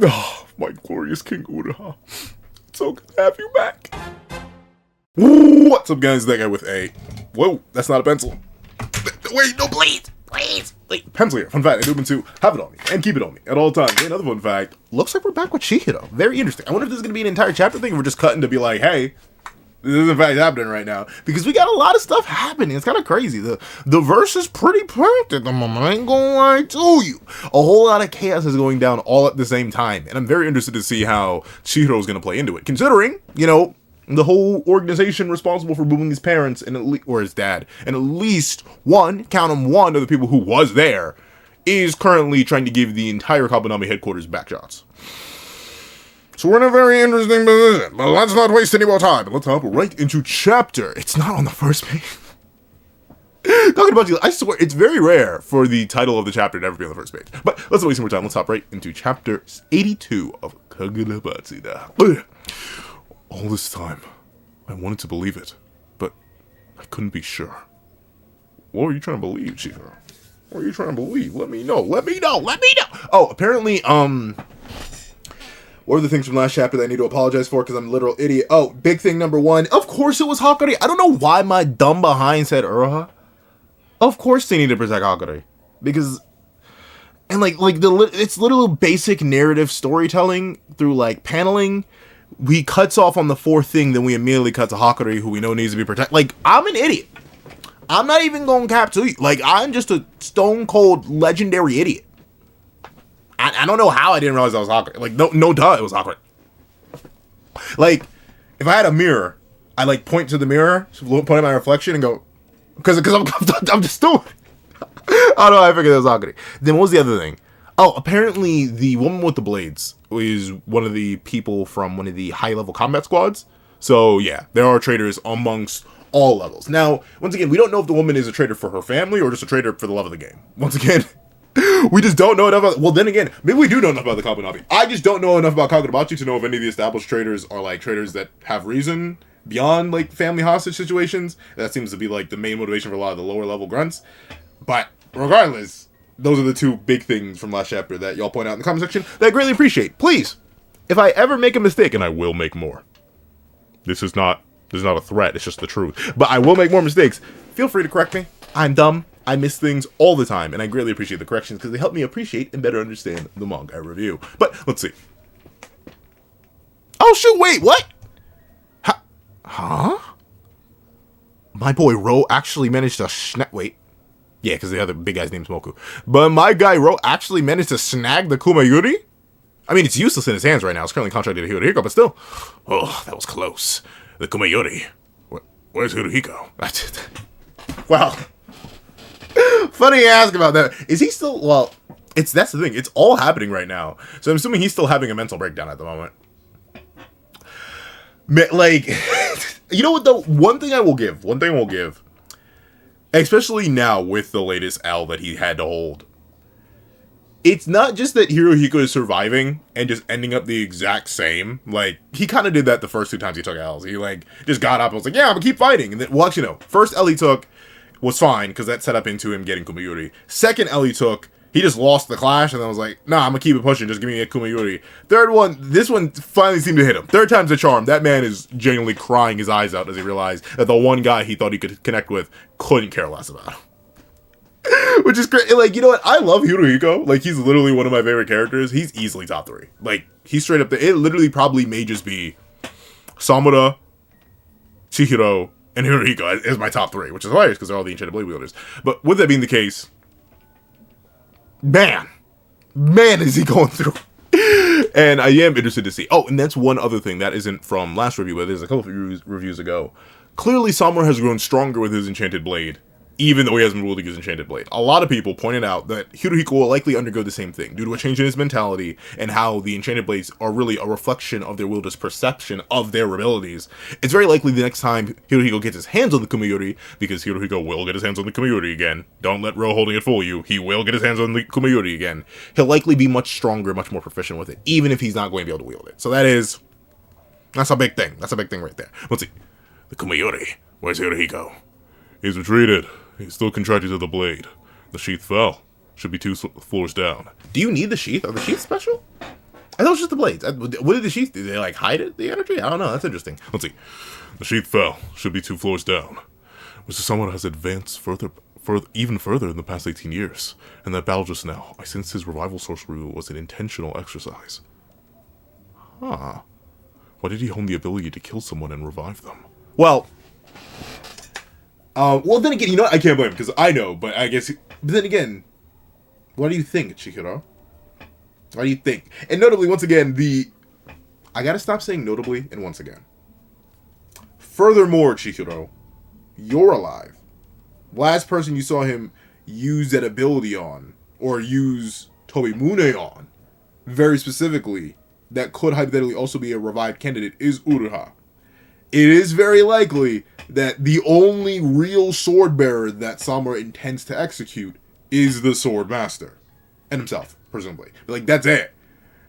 Oh, my glorious King Uraha. It's so good to have you back. What's up, guys? That guy with a... Whoa, that's not a pencil. Wait, no, please. Wait, pencil here. Fun fact, I do mean to have it on me and keep it on me at all times. Another fun fact, looks like we're back with Chihiro. Very interesting. I wonder if this is going to be an entire chapter thing or we're just cutting to be like, hey, this is in fact happening right now. Because we got a lot of stuff happening. It's kind of crazy. The verse is pretty packed at the moment. I ain't gonna lie to you. A whole lot of chaos is going down all at the same time. And I'm very interested to see how Chihiro is going to play into it. Considering, you know, the whole organization responsible for booming his parents and or his dad, and at least one, count him, one of the people who was there, is currently trying to give the entire Kabanami headquarters backshots. So we're in a very interesting position, but let's not waste any more time. Let's hop right into chapter. It's not on the first page. Kagurabachi, I swear, it's very rare for the title of the chapter to ever be on the first page. But let's not waste more time. Let's hop right into chapter 82 of Kagurabachi. All this time, I wanted to believe it, but I couldn't be sure. What are you trying to believe, Chihiro? What are you trying to believe? Let me know. Oh, apparently, what are the things from last chapter that I need to apologize for because I'm a literal idiot? Oh, big thing number one. Of course it was Hakari. I don't know why my dumb behind said Uraha. Of course they need to protect Hakari. Because, and it's literal basic narrative storytelling through, like, paneling. We cuts off on the fourth thing, then we immediately cut to Hakari, who we know needs to be protected. Like, I'm an idiot. I'm not even going to cap to you. Like, I'm just a stone-cold legendary idiot. I don't know how I didn't realize that was Hakari. Like, no duh, it was Hakari. Like, if I had a mirror, I, like, point to the mirror, point at my reflection, and go, because I'm just stupid. I don't know how I figured that was Hakari. Then what was the other thing? Oh, apparently the woman with the blades is one of the people from one of the high-level combat squads. So, yeah, there are traitors amongst all levels. Now, once again, we don't know if the woman is a traitor for her family or just a traitor for the love of the game. Once again, we just don't know enough about... Well, then again, maybe we do know enough about the Kabanami. I just don't know enough about Kagurabachi to know if any of the established traitors are, like, traitors that have reason beyond, like, family hostage situations. That seems to be, like, the main motivation for a lot of the lower-level grunts. But, regardless... Those are the two big things from last chapter that y'all point out in the comment section that I greatly appreciate. Please, if I ever make a mistake, and I will make more. This is not a threat, it's just the truth. But I will make more mistakes. Feel free to correct me. I'm dumb. I miss things all the time, and I greatly appreciate the corrections because they help me appreciate and better understand the manga I review. But, let's see. Oh, shoot, wait, what? Huh? My boy Ro actually managed to wait. Yeah, because the other big guy's name's Moku. But my guy, Ro, actually managed to snag the Kumayuri? I mean, it's useless in his hands right now. It's currently contracted to Hirohiko, but still. Oh, that was close. The Kumayuri. Where's Hirohiko? Well, funny you ask about that. Is he still... Well, that's the thing. It's all happening right now. So I'm assuming he's still having a mental breakdown at the moment. Like, you know what, though? One thing I will give... Especially now with the latest L that he had to hold. It's not just that Hirohiko is surviving and just ending up the exact same. Like, he kind of did that the first two times he took L's. He, like, just got up and was like, yeah, I'm gonna keep fighting. And then, well, actually, no. First L he took was fine, because that set up into him getting Kumayuri. Second L he took, he just lost the clash, and then was like, nah, I'm gonna keep it pushing, just give me a Kumayuri. Third one, this one finally seemed to hit him. Third time's a charm. That man is genuinely crying his eyes out as he realized that the one guy he thought he could connect with couldn't care less about him. Which is great. Like, you know what? I love Hirohiko. Like, he's literally one of my favorite characters. He's easily top 3. Like, he's straight up there. It literally probably may just be Samura, Chihiro, and Hirohiko as my top 3, which is hilarious because they're all the Enchanted Blade wielders. But with that being the case, man is he going through. And I am interested to see. Oh, and that's one other thing that isn't from last review, but there's a couple of reviews ago. Clearly, Samura has grown stronger with his Enchanted Blade, even though he hasn't been wielding his Enchanted Blade. A lot of people pointed out that Hirohiko will likely undergo the same thing, due to a change in his mentality, and how the Enchanted Blades are really a reflection of their wielder's perception of their abilities. It's very likely the next time Hirohiko gets his hands on the Kumayuri, because Hirohiko will get his hands on the Kumayuri again. Don't let Ro holding it fool you. He will get his hands on the Kumayuri again. He'll likely be much stronger, much more proficient with it, even if he's not going to be able to wield it. So that's a big thing. That's a big thing right there. Let's see. The Kumayuri. Where's Hirohiko? He's retreated. He's still contracted to the blade. The sheath fell. Should be 2 floors down. Do you need the sheath? Are the sheaths special? I thought it was just the blades. What did the sheath do? Did they, like, hide it, the energy? I don't know. That's interesting. Let's see. The sheath fell. Should be 2 floors down. Mr. Samura has advanced even further in the past 18 years. In that battle just now, I sensed his revival sorcery was an intentional exercise. Huh. Why did he hone the ability to kill someone and revive them? Well, then again, you know what? I can't blame him, because I know, but I guess... But then again, what do you think, Chihiro? What do you think? And notably, once again, I gotta stop saying notably and once again. Furthermore, Chihiro, you're alive. Last person you saw him use that ability on, or use Tobimune on, very specifically, that could hypothetically also be a revived candidate, is Uruha. It is very likely that the only real sword bearer that Samura intends to execute is the Sword Master. And himself, presumably. But, like, that's it.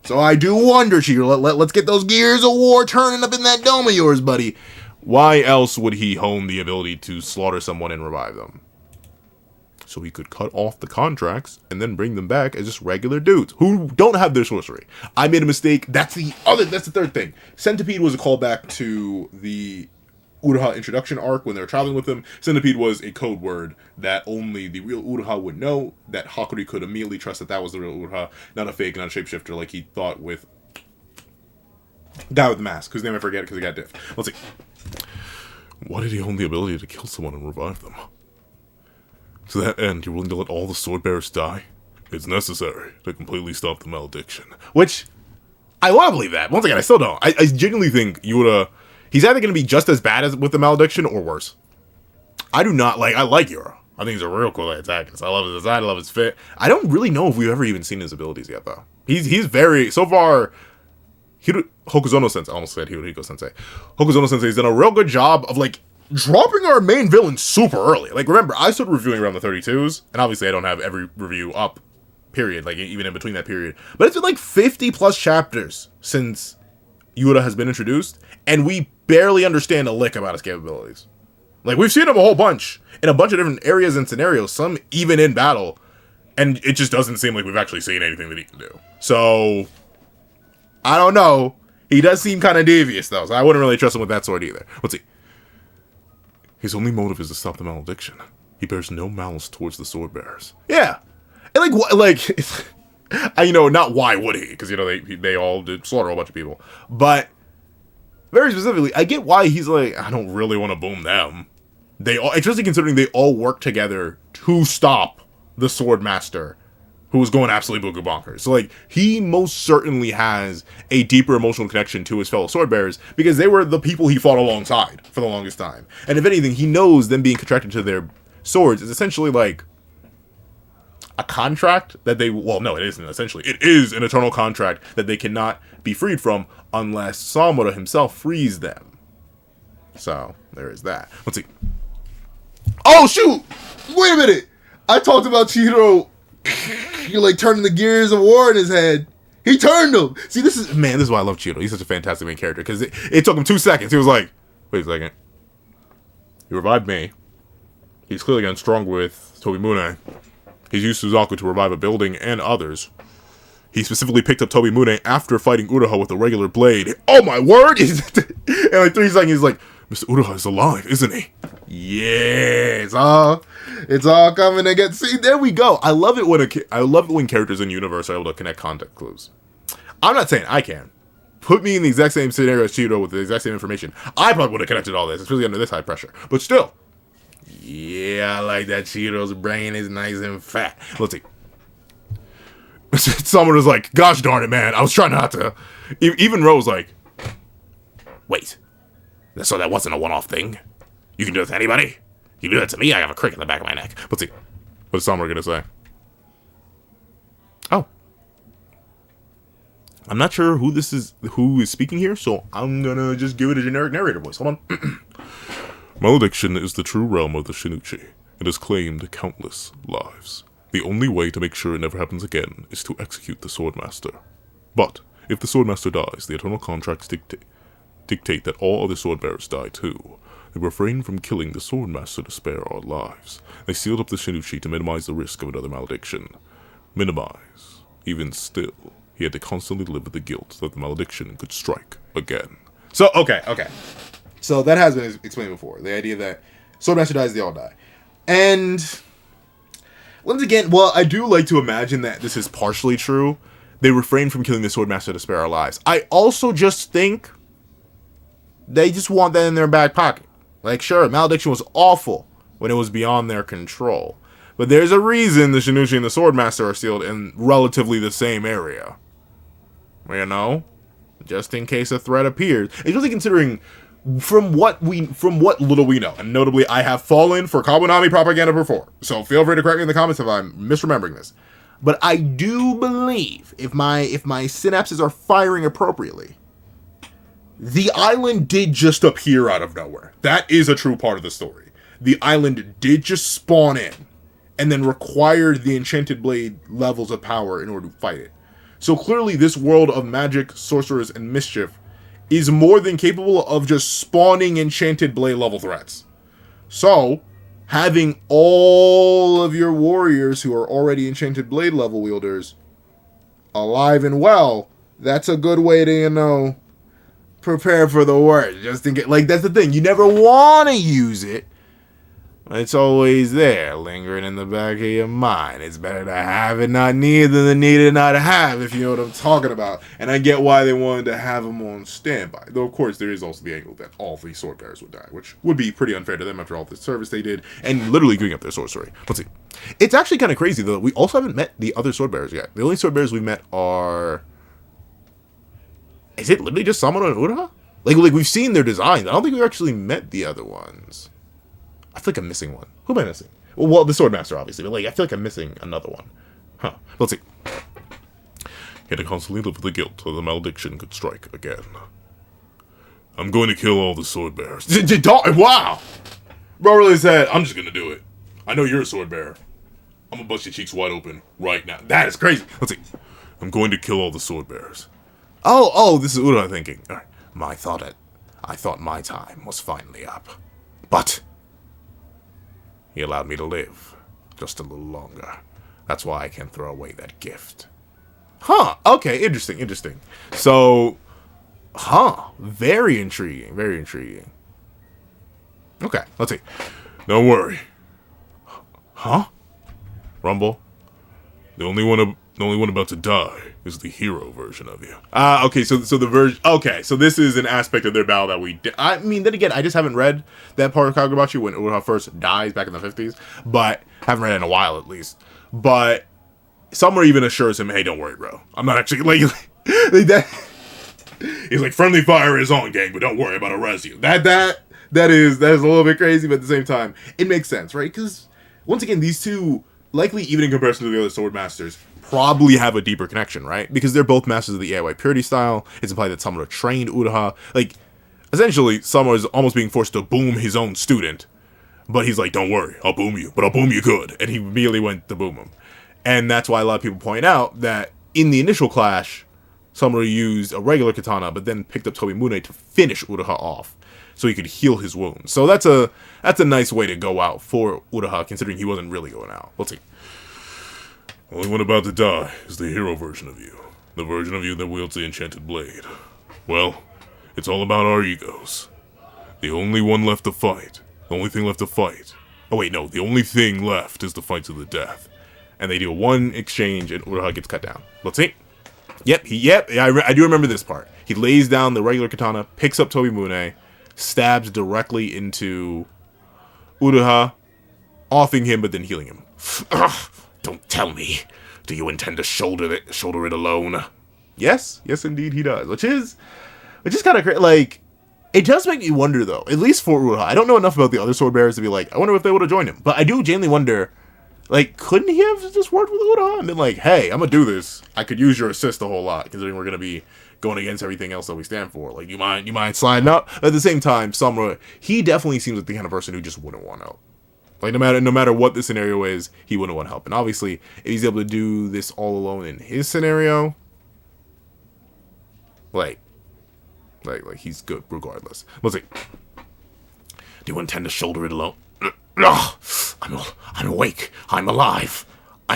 So I do wonder, Chihiro, let's get those gears of war turning up in that dome of yours, buddy. Why else would he hone the ability to slaughter someone and revive them? So he could cut off the contracts and then bring them back as just regular dudes who don't have their sorcery. I made a mistake. That's the third thing. Centipede was a callback to the Uruha introduction arc when they were traveling with him. Centipede was a code word that only the real Uruha would know, that Hakuri could immediately trust that was the real Uruha, not a fake, not a shapeshifter like he thought with guy with the mask, whose name I forget because he got diffed. Let's see. Why did he hone the ability to kill someone and revive them? To that end, you're willing to let all the sword bearers die? It's necessary to completely stop the malediction. Which, I want to believe that. Once again, I still don't. I genuinely think Yura, he's either going to be just as bad as with the malediction or worse. I do not like, I like Yura. I think he's a real cool antagonist. I love his design, I love his fit. I don't really know if we've ever even seen his abilities yet, though. He's very, so far, Hokuzono Sensei, I almost said Hirohiko Sensei. Hokuzono Sensei has done a real good job of, like, dropping our main villain super early. Like, remember, I started reviewing around the 32s, and obviously I don't have every review up, period, like, even in between that period. But it's been, like, 50-plus chapters since Yura has been introduced, and we barely understand a lick about his capabilities. Like, we've seen him a whole bunch, in a bunch of different areas and scenarios, some even in battle, and it just doesn't seem like we've actually seen anything that he can do. So, I don't know. He does seem kind of devious, though, so I wouldn't really trust him with that sword either. Let's see. His only motive is to stop the malediction. He bears no malice towards the sword bearers. Yeah. And you know, not why would he? Because, you know, they all did slaughter a bunch of people. But, very specifically, I get why he's like, I don't really want to boom them. They all, especially considering they all work together to stop the sword master, who was going absolutely buku bonkers. So, like, he most certainly has a deeper emotional connection to his fellow sword bearers, because they were the people he fought alongside for the longest time. And if anything, he knows them being contracted to their swords is essentially, like, a contract that they... Well, no, it isn't, essentially. It is an eternal contract that they cannot be freed from unless Samura himself frees them. So, there is that. Let's see. Oh, shoot! Wait a minute! I talked about Chihiro... You're like turning the gears of war in his head. He turned them. See, this is why I love Chihiro. He's such a fantastic main character, because it took him 2 seconds. He was like, wait a second. He revived me. He's clearly gotten strong with Tobimune. He's used Suzaku to revive a building and others. He specifically picked up Tobimune after fighting Uruha with a regular blade. Oh my word! And like 3 seconds, he's like, Mr. Uruha is alive, isn't he? Yeah, it's all coming together. See, there we go. I love it when characters in universe are able to connect context clues. I'm not saying I can. Put me in the exact same scenario as Chihiro with the exact same information. I probably would have connected all this, especially under this high pressure. But still, yeah, I like that Chihiro's brain is nice and fat. Let's see. Someone was like, gosh darn it, man. I was trying not to. Even Rose like, wait. So that wasn't a one-off thing? You can do that to anybody? You can do that to me? I have a crick in the back of my neck. Let's see. What is Samura gonna say? Oh. I'm not sure who is speaking here, so I'm gonna just give it a generic narrator voice. Hold on. Malediction is the true realm of the Shinichi. It has claimed countless lives. The only way to make sure it never happens again is to execute the Swordmaster. But, if the Swordmaster dies, the eternal contracts dictate that all other swordbearers die too. They refrained from killing the Swordmaster to spare our lives. They sealed up the Shinichi to minimize the risk of another malediction. Minimize. Even still, he had to constantly live with the guilt that the malediction could strike again. So, okay. So that has been explained before. The idea that Swordmaster dies, they all die. And once again, well, I do like to imagine that this is partially true. They refrain from killing the Swordmaster to spare our lives. I also just think they just want that in their back pocket. Like, sure, malediction was awful when it was beyond their control. But there's a reason the Shinichi and the Swordmaster are sealed in relatively the same area. You know? Just in case a threat appears. Especially considering from what little we know. And notably, I have fallen for Kawunami propaganda before. So feel free to correct me in the comments if I'm misremembering this. But I do believe, if my synapses are firing appropriately, the island did just appear out of nowhere. That is a true part of the story. The island did just spawn in, and then required the Enchanted Blade levels of power in order to fight it. So clearly this world of magic, sorcerers, and mischief is more than capable of just spawning Enchanted Blade level threats. So, having all of your warriors who are already Enchanted Blade level wielders alive and well, that's a good way to, you know, prepare for the worst. Just in case, like, that's the thing. You never want to use it. It's always there, lingering in the back of your mind. It's better to have it not need than need it not have, if you know what I'm talking about. And I get why they wanted to have them on standby. Though, of course, there is also the angle that all 3 sword bearers would die, which would be pretty unfair to them after all the service they did, and literally giving up their sorcery. Let's see. It's actually kind of crazy, though. We also haven't met the other sword bearers yet. The only sword bearers we met are... Is it literally just Samuro and Uraha? Like we've seen their designs. I don't think we've actually met the other ones. I feel like I'm missing one. Who am I missing? Well, the Swordmaster, obviously, but like I feel like I'm missing another one. Huh. Let's see. He had to constantly live with the guilt so the malediction could strike again. I'm going to kill all the sword bearers. Wow! Bro really said, I'm just gonna do it. I know you're a sword bearer. I'm gonna bust your cheeks wide open right now. That is crazy. Let's see. I'm going to kill all the sword bearers. Oh, this is Ura thinking. All right. I thought my time was finally up. But he allowed me to live just a little longer. That's why I can throw away that gift. Huh. Okay, interesting. So, very intriguing. Okay, let's see. Don't worry. Huh? Rumble. The only one about to die is the hero version of you. Okay, so the version... Okay, so this is an aspect of their battle that we... I mean, then again, I just haven't read that part of Kagurabachi when Uraha first dies back in the 50s. But, haven't read it in a while, at least. But, somewhere even assures him, hey, don't worry, bro. I'm not actually... Like that... He's like, friendly fire is on, gang, but don't worry about res you. That is a little bit crazy, but at the same time, it makes sense, right? Because, once again, these two... Likely, even in comparison to the other sword masters, probably have a deeper connection, right? Because they're both masters of the AOI purity style. It's implied that Samuro trained Uraha. Like, essentially, Samuro is almost being forced to boom his own student. But he's like, don't worry, I'll boom you, but I'll boom you good. And he immediately went to boom him. And that's why a lot of people point out that in the initial clash, Samuro used a regular katana, but then picked up Tobimune to finish Uraha off, so he could heal his wounds. So that's a nice way to go out for Uraha, considering he wasn't really going out. Let's see. Only one about to die is the hero version of you. The version of you that wields the enchanted blade. Well, it's all about our egos. The only one left to fight. The only thing left to fight. Oh wait, no. The only thing left is the fight to the death. And they do one exchange and Uraha gets cut down. Let's see. Yep, I do remember this part. He lays down the regular katana, picks up Tobimune, stabs directly into Uraha, offing him but then healing him. Don't tell me. Do you intend to shoulder it alone? Yes, indeed he does. Which is kind of crazy. Like, it does make me wonder though. At least for Uraha, I don't know enough about the other sword bearers to be like, I wonder if they would have joined him. But I do genuinely wonder, like, couldn't he have just worked with Uraha and been like, hey, I'm gonna do this. I could use your assist a whole lot, considering we're gonna be going against everything else that we stand for. Like, you mind sliding up? At the same time, Samuro, he definitely seems like the kind of person who just wouldn't want help. Like, no matter what the scenario is, he wouldn't want help. And obviously, if he's able to do this all alone in his scenario, like he's good regardless. Let's see. Do you intend to shoulder it alone? I'm awake. I'm alive.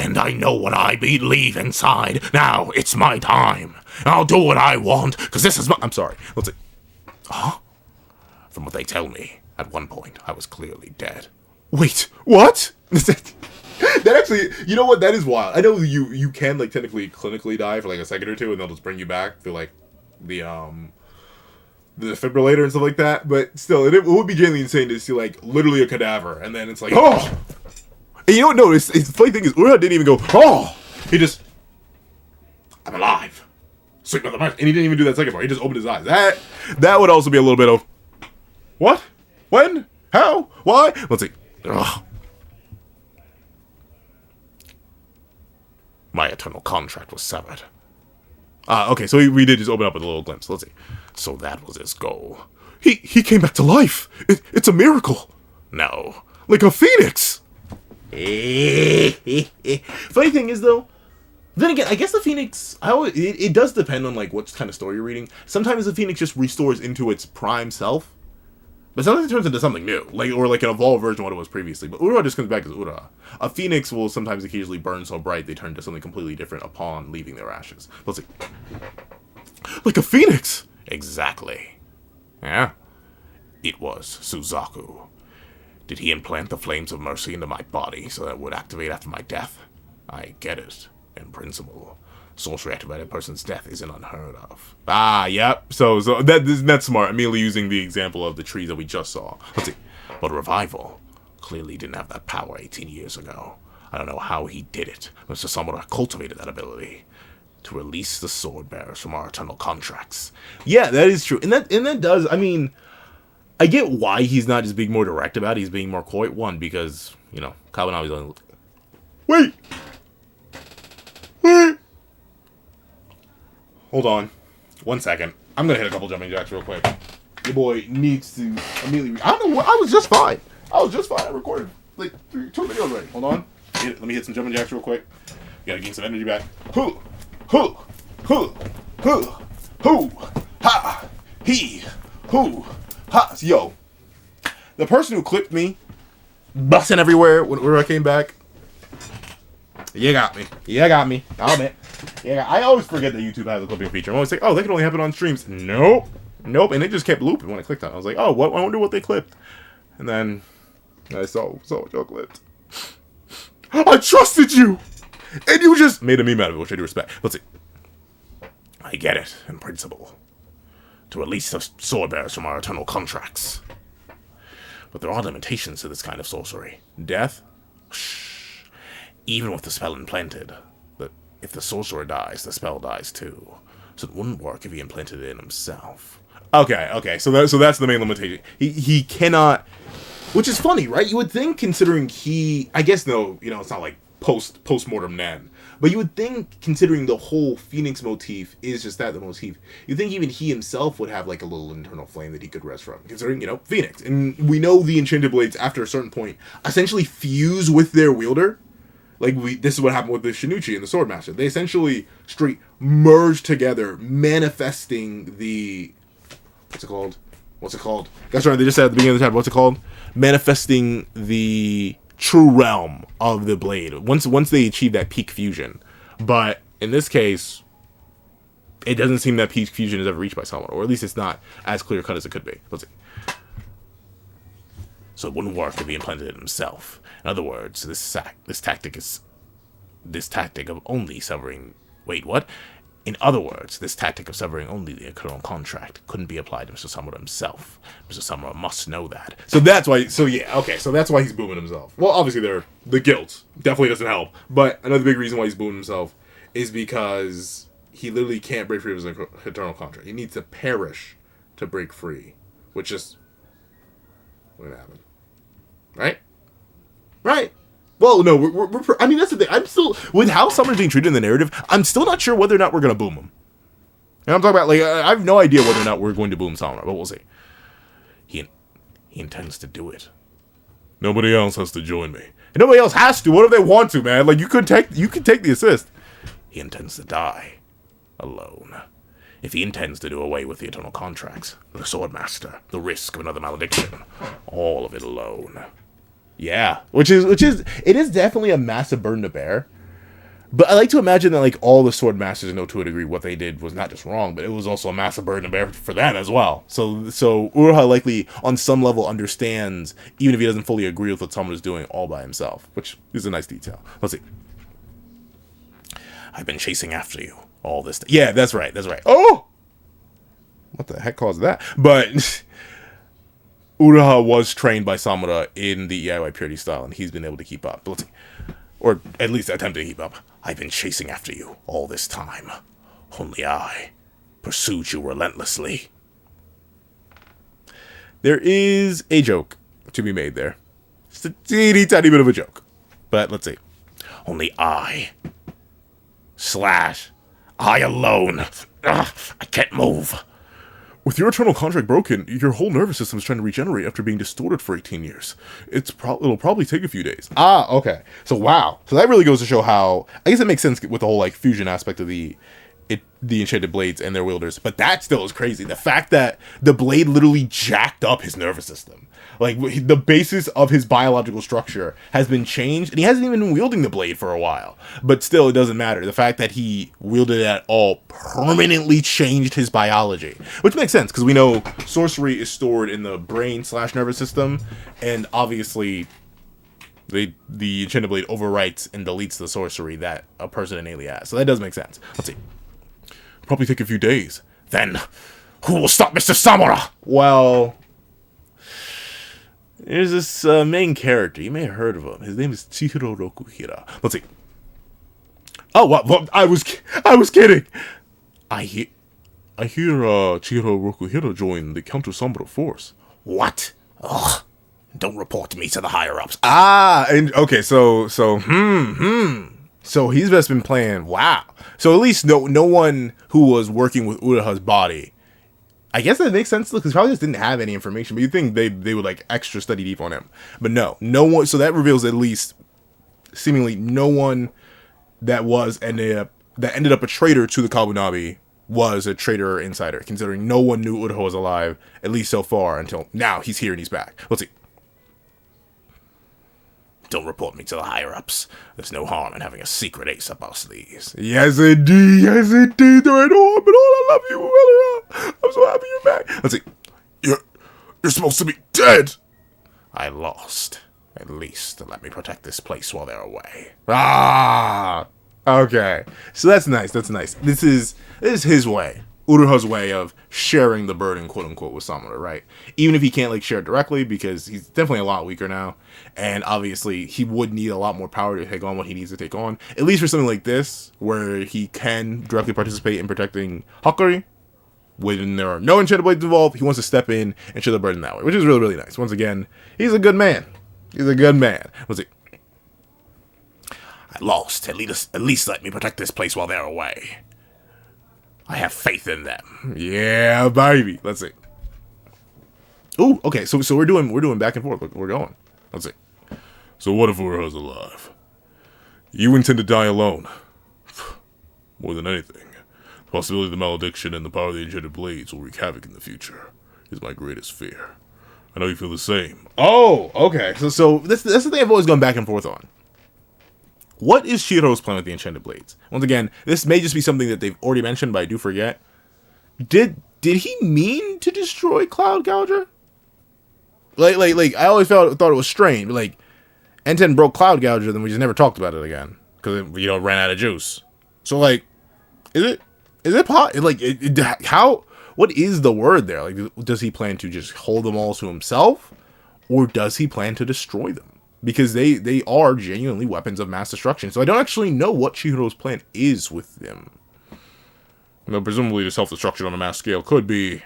And I know what I believe inside. Now, it's my time. I'll do what I want, because this is my... I'm sorry. Let's see. Huh? From what they tell me, at one point, I was clearly dead. Wait, what? That actually... You know what? That is wild. I know you can, like, technically clinically die for, like, a second or two, and they'll just bring you back through, like, the defibrillator and stuff like that. But still, it would be genuinely insane to see, like, literally a cadaver, and then it's like, oh! And you don't know, the funny thing is, Ura didn't even go, oh! He just, I'm alive. Sweet mother, and he didn't even do that second part. He just opened his eyes. That would also be a little bit of, what? When? How? Why? Let's see. Ugh. My eternal contract was severed. Okay, so we did just open up with a little glimpse. Let's see. So that was his goal. He came back to life. It's a miracle. No. Like a phoenix. Funny thing is, though, then again, I guess the Phoenix, it does depend on, like, what kind of story you're reading. Sometimes the Phoenix just restores into its prime self, but sometimes it turns into something new, or like an evolved version of what it was previously. But Ura just comes back as Ura. A Phoenix will sometimes occasionally burn so bright they turn into something completely different upon leaving their ashes. Let's see. Like a Phoenix! Exactly. Yeah. It was Suzaku. Did he implant the flames of mercy into my body so that it would activate after my death? I get it. In principle, sorcery activated person's death isn't unheard of. Ah, yep. So that's smart. I'm merely using the example of the trees that we just saw. Let's see. But revival clearly didn't have that power 18 years ago. I don't know how he did it. Mr. Samura cultivated that ability to release the sword bearers from our eternal contracts. Yeah, that is true. And that does, I mean, I get why he's not just being more direct about it. He's being more coy. One, because, you know, Kawanabe's only... Wait! Hold on. 1 second. I'm gonna hit a couple jumping jacks real quick. Your boy needs to immediately... I don't know what... I was just fine. I recorded, like, 2 videos already. Hold on. Let me hit some jumping jacks real quick. Gotta gain some energy back. Hoo! Hoo! Hoo! Hoo! Hoo! Ha! He! Hoo! Ha! Yo. The person who clipped me, busting everywhere when I came back, you got me. I'll admit. Yeah, I always forget that YouTube has a clipping feature. I'm always like, oh, that can only happen on streams. Nope. And it just kept looping when I clicked on it. I was like, oh, what? I wonder what they clipped. And then I saw what y'all clipped. I trusted you! And you just made a meme out of it, which I do respect. Let's see. I get it, in principle. To release the sword bearers from our eternal contracts. But there are limitations to this kind of sorcery. Death? Shh. Even with the spell implanted. But if the sorcerer dies, the spell dies too. So it wouldn't work if he implanted it in himself. Okay. So that's the main limitation. He cannot... Which is funny, right? You would think, considering I guess, no, you know, it's not like post-mortem Nen. But you would think, considering the whole Phoenix motif is just the motif, you'd think even he himself would have, like, a little internal flame that he could rest from. Considering, you know, Phoenix. And we know the Enchanted Blades, after a certain point, essentially fuse with their wielder. Like, this is what happened with the Shinichi and the Swordmaster. They essentially straight merge together, manifesting the... What's it called? That's right, they just said at the beginning of the chapter, what's it called? Manifesting the true realm of the blade. Once they achieve that peak fusion. But in this case, it doesn't seem that peak fusion is ever reached by someone. Or at least it's not as clear-cut as it could be. Let's see. So it wouldn't work if he implanted it himself. In other words, this tactic of only severing... Wait, what? In other words, this tactic of severing only the eternal contract couldn't be applied to Mr. Samura himself. Mr. Samura must know that. So that's why... So yeah, okay. So that's why he's booming himself. Well, obviously, the guilt definitely doesn't help. But another big reason why he's booming himself is because he literally can't break free of his eternal contract. He needs to perish to break free. Which is... What happened? Right? Right. Well, no, I mean, that's the thing. I'm still, with how Summer's being treated in the narrative, I'm still not sure whether or not we're going to boom him. And I'm talking about, like, I have no idea whether or not we're going to boom Summer, but we'll see. He intends to do it. Nobody else has to join me. And nobody else has to. What if they want to, man? Like, you could take the assist. He intends to die. Alone. If he intends to do away with the eternal contracts, the Swordmaster, the risk of another malediction, all of it alone. Yeah, which is it is definitely a massive burden to bear. But I like to imagine that, like, all the sword masters know to a degree what they did was not just wrong, but it was also a massive burden to bear for them as well. So Uruha likely, on some level, understands, even if he doesn't fully agree with what someone is doing all by himself, which is a nice detail. Let's see. I've been chasing after you all this time. Yeah, that's right. Oh! What the heck caused that? But Uruha was trained by Samura in the EIY Purity style, and he's been able to keep up. But let's see. Or at least attempt to keep up. I've been chasing after you all this time. Only I pursued you relentlessly. There is a joke to be made there. Just a teeny tiny bit of a joke. But let's see. Only I alone. I can't move. With your eternal contract broken, your whole nervous system is trying to regenerate after being distorted for 18 years. It'll probably take a few days. Ah, okay. So, wow. So that really goes to show how... I guess it makes sense with the whole, like, fusion aspect of the enchanted blades and their wielders. But that still is crazy. The fact that the blade literally jacked up his nervous system. Like, the basis of his biological structure has been changed, and he hasn't even been wielding the blade for a while. But still, it doesn't matter. The fact that he wielded it at all permanently changed his biology. Which makes sense, because we know sorcery is stored in the brain/nervous system, and obviously, the enchanted blade overwrites and deletes the sorcery that a person innately has. So that does make sense. Let's see. Probably take a few days. Then, who will stop Mr. Samura? Well... There's this main character. You may have heard of him. His name is Chihiro Rokuhira. Let's see. Oh, what? I was kidding. I hear Chihiro Rokuhira joined the Counter Sombra force. What? Ugh. Don't report me to the higher ups. Ah, and okay, so he's just been playing. Wow. So at least no one who was working with Uruha's body. I guess that makes sense because probably just didn't have any information, but you'd think they would like extra study deep on him. But no one. So that reveals at least seemingly no one that ended up a traitor to the Kabunabi was a traitor or insider, considering no one knew Uruha was alive, at least so far, until now he's here and he's back. Let's see. Don't report me to the higher-ups. There's no harm in having a secret ace up our sleeves. Yes, indeed. Yes, indeed. There ain't no harm at all. I love you, Uruha. I'm so happy you're back. Let's see. You're supposed to be dead. I lost. At least let me protect this place while they're away. Ah! Okay. So that's nice. That's nice. This is his way. Uruha's way of sharing the burden, quote unquote, with Samura, right? Even if he can't like share it directly, because he's definitely a lot weaker now, and obviously he would need a lot more power to take on what he needs to take on. At least for something like this, where he can directly participate in protecting Hakari, when there are no enchanted blades involved, he wants to step in and share the burden that way, which is really, really nice. Once again, he's a good man. He's a good man. Let's see. I lost. At least let me protect this place while they're away. I have faith in them. Yeah, baby. Let's see. Ooh, okay. So we're doing back and forth. We're going. Let's see. So what if Uruha's alive? You intend to die alone. More than anything, the possibility of the malediction and the power of the enchanted blades will wreak havoc in the future is my greatest fear. I know you feel the same. Oh, okay. So that's the thing I've always gone back and forth on. What is Chihiro's plan with the enchanted blades? Once again, this may just be something that they've already mentioned, but I do forget. Did he mean to destroy Cloud Gouger? Like I always thought it was strange. Like, Enten broke Cloud Gouger, then we just never talked about it again because it ran out of juice. So like, is it like how? What is the word there? Like, does he plan to just hold them all to himself, or does he plan to destroy them? Because they are genuinely weapons of mass destruction. So I don't actually know what Chihiro's plan is with them. Now, presumably the self-destruction on a mass scale could be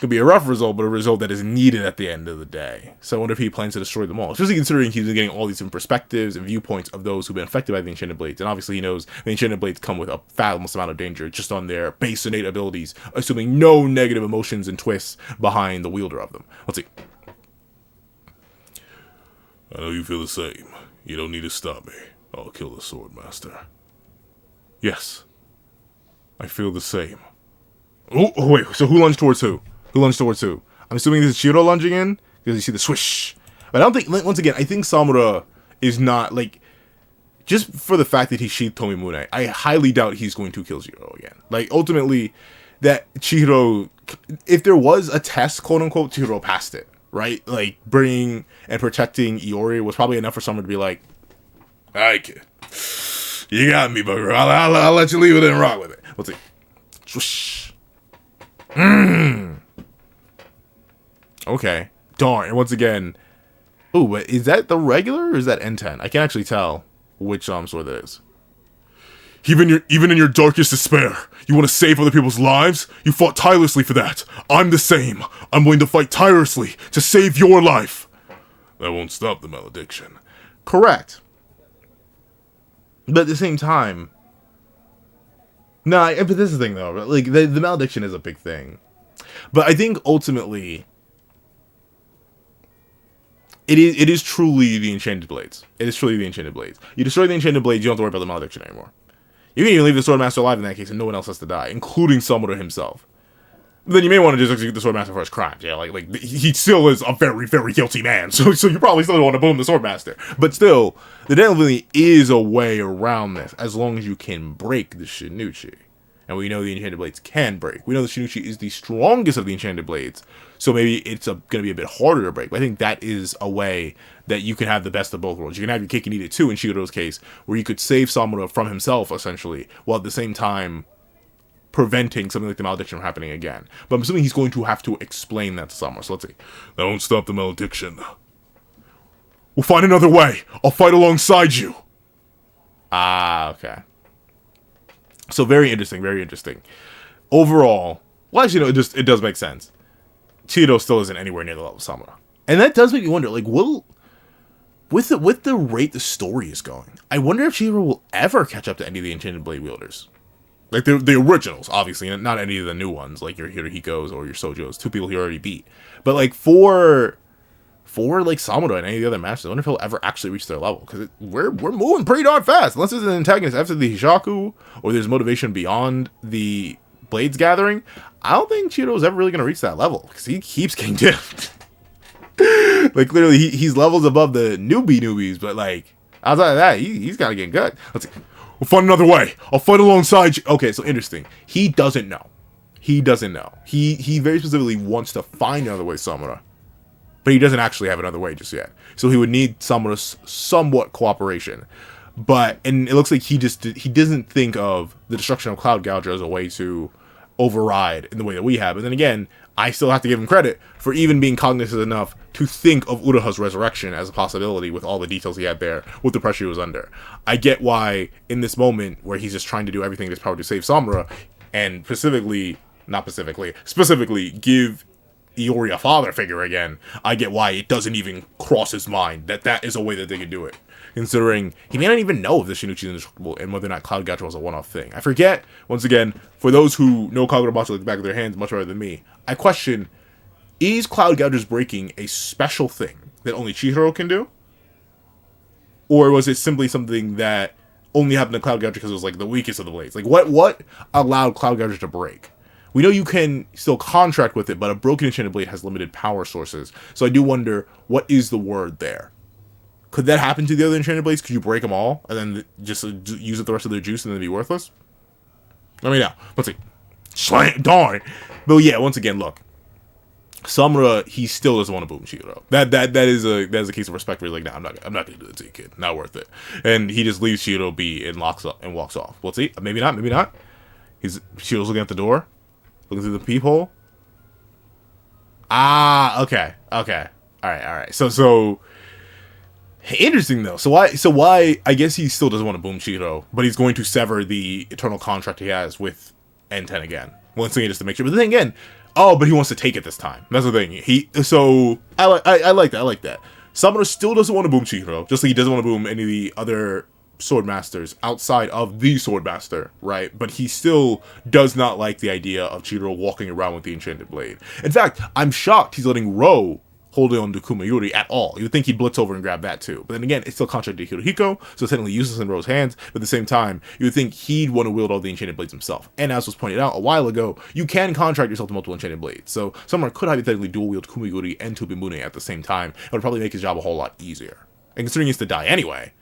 a rough result, but a result that is needed at the end of the day. So I wonder if he plans to destroy them all. Especially considering he's been getting all these different perspectives and viewpoints of those who've been affected by the Enchanted Blades. And obviously he knows the Enchanted Blades come with a fathomless amount of danger just on their base innate abilities, assuming no negative emotions and twists behind the wielder of them. Let's see. I know you feel the same. You don't need to stop me. I'll kill the Sword Master. Yes. I feel the same. Oh, wait. So who lunged towards who? Who lunged towards who? I'm assuming this is Chihiro lunging in, because you see the swish. But I don't think, once again, I think Samura is not, like, just for the fact that he sheathed Tomimune, I highly doubt he's going to kill Chihiro again. Like, ultimately, that Chihiro, if there was a test, quote unquote, Chihiro passed it, right? Like, bringing and protecting Iori was probably enough for someone to be like, alright, kid, you got me, bugger. I'll let you leave it and rock with it. Let's see. Swoosh. Okay. Darn. And once again, ooh, but is that the regular or is that N10? I can't actually tell which sword that is. Even in your darkest despair, you want to save other people's lives? You fought tirelessly for that. I'm the same. I'm willing to fight tirelessly to save your life. That won't stop the malediction. Correct. But at the same time, nah, but this is the thing though, like, the malediction is a big thing. But I think ultimately, it is truly the Enchanted Blades. It is truly the Enchanted Blades. You destroy the Enchanted Blades, you don't have to worry about the malediction anymore. You can even leave the Swordmaster alive in that case, and no one else has to die, including Samura himself. But then you may want to just execute the Swordmaster for his crimes. Yeah, like he still is a very, very guilty man, so you probably still don't want to boom the Swordmaster. But still, there definitely is a way around this, as long as you can break the Shinichi. And we know the Enchanted Blades can break. We know the Shinichi is the strongest of the Enchanted Blades, so maybe it's going to be a bit harder to break. But I think that is a way that you can have the best of both worlds. You can have your cake and eat it too in Shigeru's case, where you could save Samura from himself, essentially, while at the same time preventing something like the malediction from happening again. But I'm assuming he's going to have to explain that to Samura. So let's see. That won't stop the malediction. We'll find another way. I'll fight alongside you. Ah, okay. So very interesting, very interesting. Overall, well, actually, no, it does make sense. Chihiro still isn't anywhere near the level of Samura. And that does make me wonder, like, with the rate the story is going, I wonder if Chihiro will ever catch up to any of the Enchanted Blade wielders. Like, the originals, obviously, and not any of the new ones, like your Hirohikos or your Sojos, two people he already beat. But, like, for like, Samura and any of the other matches, I wonder if he'll ever actually reach their level. Because we're moving pretty darn fast. Unless there's an antagonist after the Hishaku, or there's motivation beyond the Blades gathering, I don't think Chihiro's ever really going to reach that level. Because he keeps getting dipped. Like, clearly, he's levels above the newbies, but, like, outside of that, he's got to get good. Let's see. We'll find another way. I'll fight alongside you. Okay, so interesting. He doesn't know. He doesn't know. He very specifically wants to find another way, Samura. But he doesn't actually have another way just yet. So he would need Samura's somewhat cooperation. And it looks like he doesn't think of the destruction of Cloud Gouger as a way to override in the way that we have. And then again, I still have to give him credit for even being cognizant enough to think of Uraha's resurrection as a possibility with all the details he had there, with the pressure he was under. I get why, in this moment, where he's just trying to do everything in his power to save Samura, and specifically give Iori a father figure again, I get why it doesn't even cross his mind that is a way that they could do it. Considering he may not even know if the Shinichi is indestructible and whether or not Cloud Gouger was a one-off thing. I forget, once again, for those who know Kagurabachi like the back of their hands much better than me, I question, is Cloud Gouger's breaking a special thing that only Chihiro can do? Or was it simply something that only happened to Cloud Gouger because it was like the weakest of the blades? Like what allowed Cloud Gouger to break? We know you can still contract with it, but a broken enchanted blade has limited power sources. So I do wonder, what is the word there? Could that happen to the other enchanted blades? Could you break them all and then just use up the rest of their juice and then be worthless? Let me know. Let's see. Slam, darn. But yeah, once again, look. Samura, he still doesn't want to boom Chihiro. That is a case of respect where he's like, nah, I'm not gonna do that to you, kid. Not worth it. And he just leaves Chihiro be and walks off. We'll see. Maybe not. Chihiro's looking at the door. Looking through the peephole. Ah, okay. All right. So interesting though. So why? I guess he still doesn't want to boom Chihiro, but he's going to sever the eternal contract he has with N10 again. Once again, just to make sure. But then again, but he wants to take it this time. That's the thing. I like that. Samura still doesn't want to boom Chihiro, just like he doesn't want to boom any of the other Swordmasters outside of the Swordmaster, right? But he still does not like the idea of Chihiro walking around with the Enchanted Blade. In fact, I'm shocked he's letting Ro hold on to Kumayuri at all. You would think he'd blitz over and grab that too. But then again, it's still contract to Hirohiko, so it's technically useless in Ro's hands. But at the same time, you would think he'd want to wield all the Enchanted Blades himself. And as was pointed out a while ago, you can contract yourself to multiple Enchanted Blades. So someone could hypothetically dual wield Kumayuri and Tobimune at the same time. It would probably make his job a whole lot easier. And considering he has to die anyway,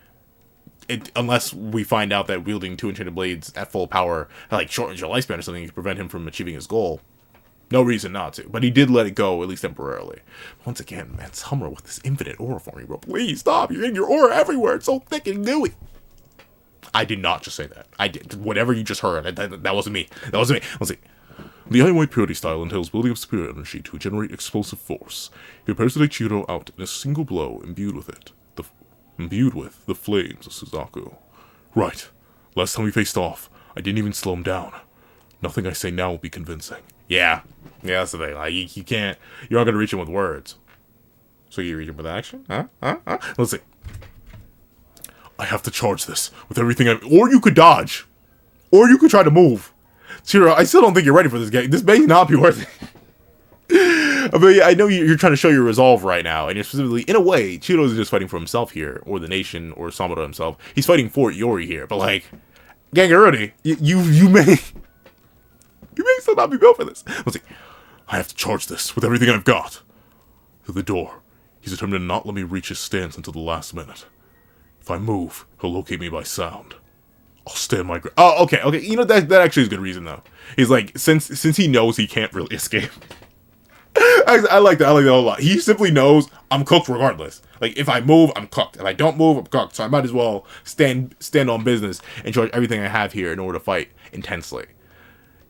unless we find out that wielding 2 enchanted blades at full power, like, shortens your lifespan or something to prevent him from achieving his goal. No reason not to. But he did let it go, at least temporarily. Once again, man, Summer with this infinite aura forming, bro. Please stop. You're getting your aura everywhere. It's so thick and gooey. I did not just say that. I did. Whatever you just heard, that wasn't me. That wasn't me. Let's see. The Iron White Purity style entails building up spirit energy to generate explosive force. He prepares to take Chihiro out in a single blow, imbued with the flames of Suzaku. Right. Last time we faced off, I didn't even slow him down. Nothing I say now will be convincing. Yeah, that's the thing. Like, you can't. You're not gonna reach him with words. So you reach him with action? Huh? Let's see. I have to charge this with everything or you could dodge. Or you could try to move. Chihiro, I still don't think you're ready for this game. This may not be worth it. But yeah, I know you're trying to show your resolve right now. And you're specifically, in a way, Chihiro isn't just fighting for himself here. Or the nation, or Samura himself. He's fighting for Iori here. But like, Kagurabachi, you may still not be built for this. Let's see. I have to charge this with everything I've got. Through the door. He's determined to not let me reach his stance until the last minute. If I move, he'll locate me by sound. I'll stand my ground. Oh, okay. You know, that actually is a good reason, though. He's like, since he knows he can't really escape. I like that a lot. He simply knows I'm cooked regardless. Like, if I move, I'm cooked. If I don't move, I'm cooked. So I might as well stand on business and charge everything I have here in order to fight intensely.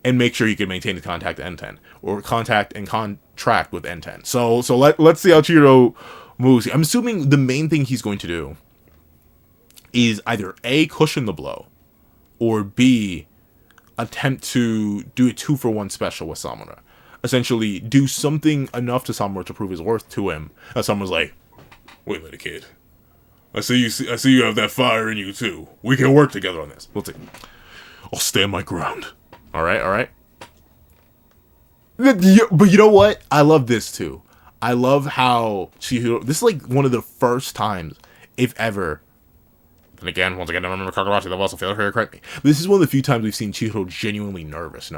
And make sure he can maintain the contact to N10. Or contact and contract with N10. So let's see how Chihiro moves. I'm assuming the main thing he's going to do is either A, cushion the blow, or B, attempt to do a 2-for-1 special with Samura. Essentially, do something enough to Samura to prove his worth to him. And Samura's like, wait a minute, kid. I see you have that fire in you too. We can work together on this. We'll see. I'll stand my ground. Alright. But you know what? I love this too. I love how Chihiro... This is like one of the first times, if ever... And again, once again, I remember Kagurabachi, that was also failure here, correct me. But this is one of the few times we've seen Chihiro genuinely nervous.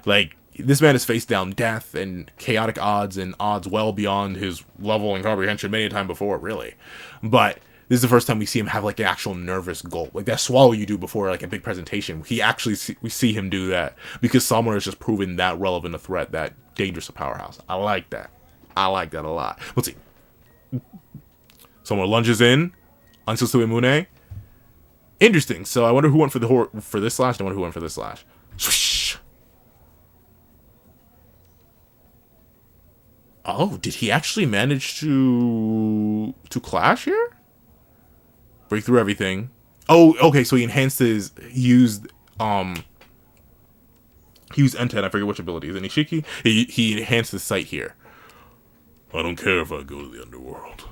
Like, this man has faced down death and chaotic odds and odds well beyond his level and comprehension many a time before, really. But this is the first time we see him have, like, an actual nervous goal. Like, that swallow you do before, like, a big presentation. We see him do that. Because Samura has just proven that relevant a threat, that dangerous a powerhouse. I like that. I like that a lot. Let's see. Samura lunges in. Ansusu Imune. Interesting. So I wonder who went for this slash. I wonder who went for this slash. Swish. Oh, did he actually manage to clash here? Break through everything. Oh, okay. So he enhanced his. He used N10. I forget which ability. Is it Nishiki? He enhanced his sight here. I don't care if I go to the underworld.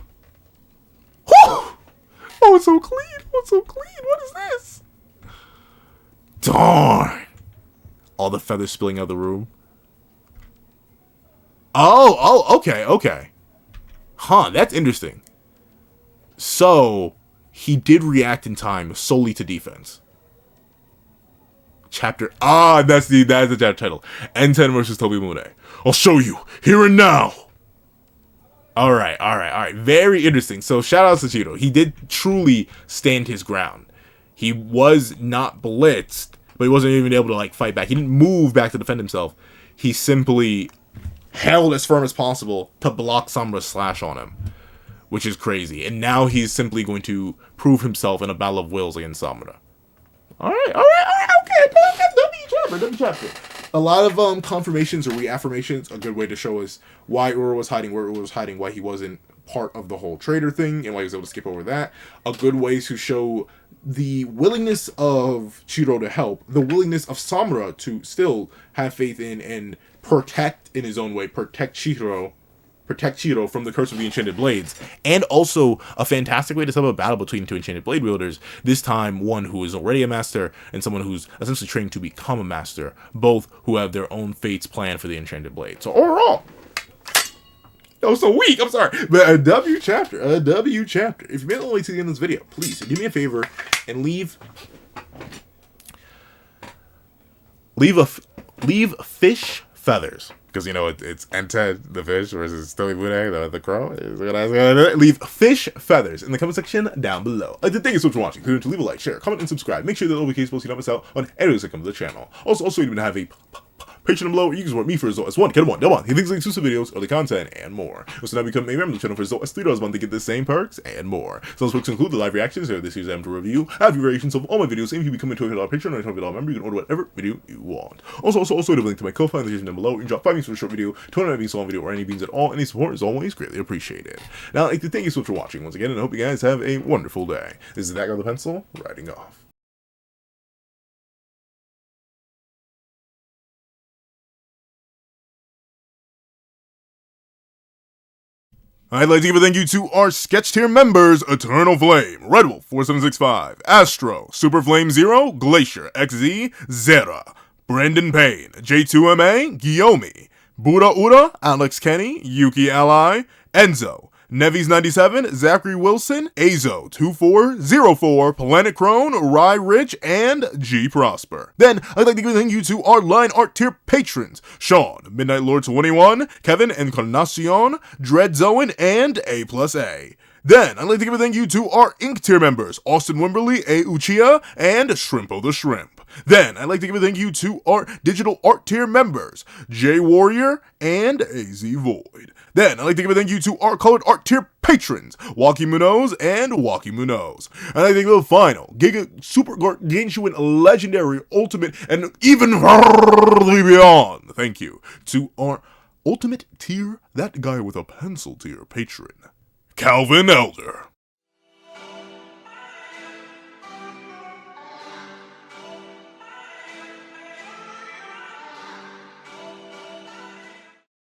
Whew! Oh, it's so clean. What is this? Darn. All the feathers spilling out of the room. Oh, okay. Huh, that's interesting. So, he did react in time solely to defense. Chapter... that's the chapter title. N10 versus Tobimune. I'll show you, here and now. Alright. Very interesting. So, shout out to Chihiro. He did truly stand his ground. He was not blitzed, but he wasn't even able to, like, fight back. He didn't move back to defend himself. He simply held as firm as possible to block Samura's slash on him, which is crazy. And now he's simply going to prove himself in a battle of wills against Samura. Alright, okay. W chapter. A lot of confirmations or reaffirmations, a good way to show us why Ura was hiding, where Ura was hiding, why he wasn't part of the whole traitor thing, and why he was able to skip over that. A good way to show the willingness of Chihiro to help, the willingness of Samura to still have faith in and protect, in his own way, protect Chihiro from the curse of the Enchanted Blades, and also a fantastic way to set up a battle between two Enchanted Blade wielders, this time one who is already a master, and someone who's essentially trained to become a master, both who have their own fates planned for the Enchanted Blade. So overall, that was so weak, I'm sorry, but a W chapter. If you made it all the way to the end of this video, please do me a favor and leave fish feathers. Because, you know, it's Ented, the fish, versus Stoibune, the crow. Leave fish feathers in the comment section down below. I'd like to thank you so much for watching. Please leave a like, share, comment, and subscribe. Make sure that notifications so you don't miss out on any videos that come to the channel. Also, you even have a Patreon below, where you can support me for as low as $1, get $1, he thinks like exclusive videos, early content, and more. Also, now become a member of the channel for as low as $3 a month to get the same perks and more. So those perks include the live reactions here this year's to review, have variations of all my videos, and if you become a $200 Patreon or a $20 member, you can order whatever video you want. Also, I have a link to my Ko-Fi in the description down below. You can drop 5 beans for a short video, 29 beans for a long video, or any beans at all. Any support is always greatly appreciated. Now, I'd like to thank you so much for watching once again, and I hope you guys have a wonderful day. This is that guy with the pencil, writing off. I'd like to give a thank you to our sketch tier members: Eternal Flame, Red Wolf 4765, Astro, Super Flame 0, Glacier XZ, Zera, Brendan Payne, J2MA, Guillaume, Buddha Ura, Alex Kenny, Yuki Ally, Enzo, Nevies97, Zachary Wilson, Azo2404, Planet Crone, Rye Rich, and G Prosper. Then, I'd like to give a thank you to our line art tier patrons: Sean, Midnight Lord 21, Kevin Encarnacion, Dreadzoan, and A+A. Then, I'd like to give a thank you to our Ink tier members: Austin Wimberly, A. Uchiha, and Shrimpo the Shrimp. Then, I'd like to give a thank you to our digital art tier members: J Warrior and AZ Void. Then, I'd like to give a thank you to our colored art tier patrons: Waki Munoz and Waki Munoz. And I think the final, Giga, Super Gargantuan, Legendary, Ultimate, and even further beyond thank you to our ultimate tier, that guy with a pencil tier patron, Calvin Elder.